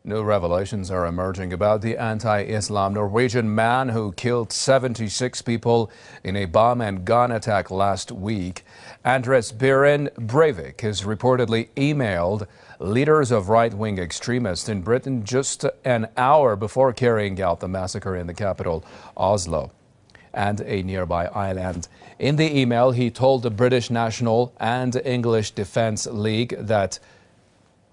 New revelations are emerging about the anti-Islam Norwegian man who killed 76 people in a bomb and gun attack last week. Behring Breivik has reportedly emailed leaders of right-wing extremists in Britain just an hour before carrying out the massacre in the capital, Oslo, and a nearby island. In the email, he told the British National and English Defence League that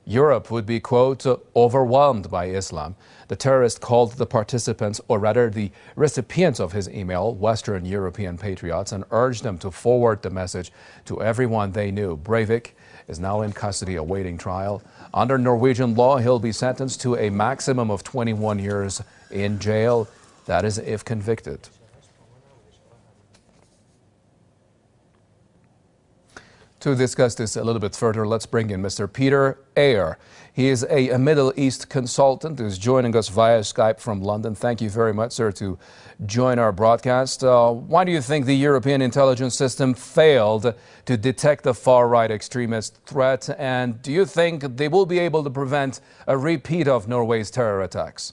Europe would be, quote, overwhelmed by Islam. The terrorist called the participants, or rather the recipients of his email, Western European patriots, and urged them to forward the message to everyone they knew. Breivik is now in custody awaiting trial. Under Norwegian law, he'll be sentenced to a maximum of 21 years in jail. That is if convicted. To discuss this a little bit further, let's bring in Mr. Peter Eyre. He is a Middle East consultant who's joining us via Skype from London. Thank you very much, sir, to join our broadcast. Why do you think the European intelligence system failed to detect the far-right extremist threat? And do you think they will be able to prevent a repeat of Norway's terror attacks?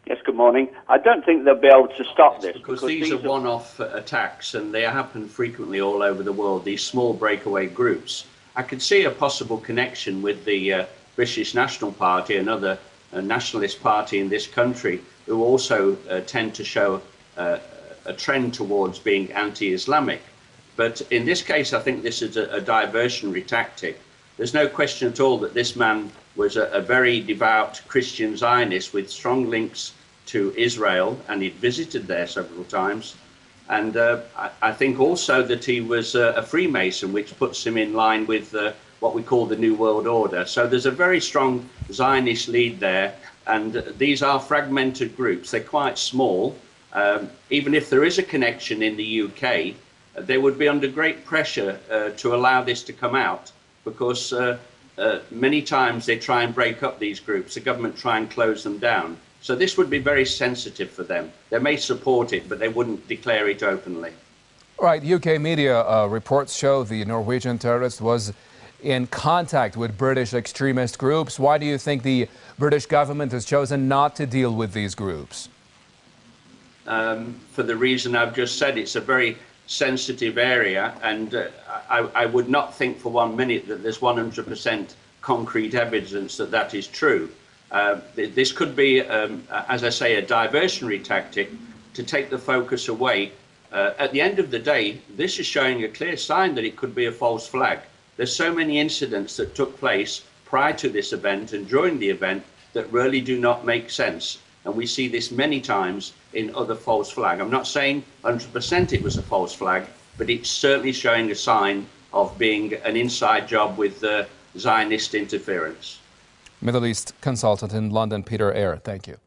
Yes, good morning. I don't think they'll be able to stop this. Because these are one-off attacks, and they happen frequently all over the world, these small breakaway groups. I could see a possible connection with the British National Party, another nationalist party in this country, who also tend to show a trend towards being anti-Islamic. But in this case, I think this is a diversionary tactic. There's no question at all that this man was a very devout Christian Zionist with strong links to Israel, and he'd visited there several times. And I think also that he was a Freemason, which puts him in line with what we call the New World Order. So there's a very strong Zionist lead there, and these are fragmented groups. They're quite small. Even if there is a connection in the UK, they would be under great pressure to allow this to come out, because many times they try and break up these groups. The government try and close them down. So this would be very sensitive for them. They may support it, but they wouldn't declare it openly. Right. UK media reports show the Norwegian terrorist was in contact with British extremist groups. Why do you think the British government has chosen not to deal with these groups? For the reason I've just said, it's a very sensitive area, and I would not think for 1 minute that there's 100% concrete evidence that that is true. This could be, as I say, a diversionary tactic to take the focus away. At the end of the day, this is showing a clear sign that it could be a false flag. There's so many incidents that took place prior to this event and during the event that really do not make sense. And we see this many times in other false flags. I'm not saying 100% it was a false flag, but it's certainly showing a sign of being an inside job with Zionist interference. Middle East consultant in London, Peter Eyre. Thank you.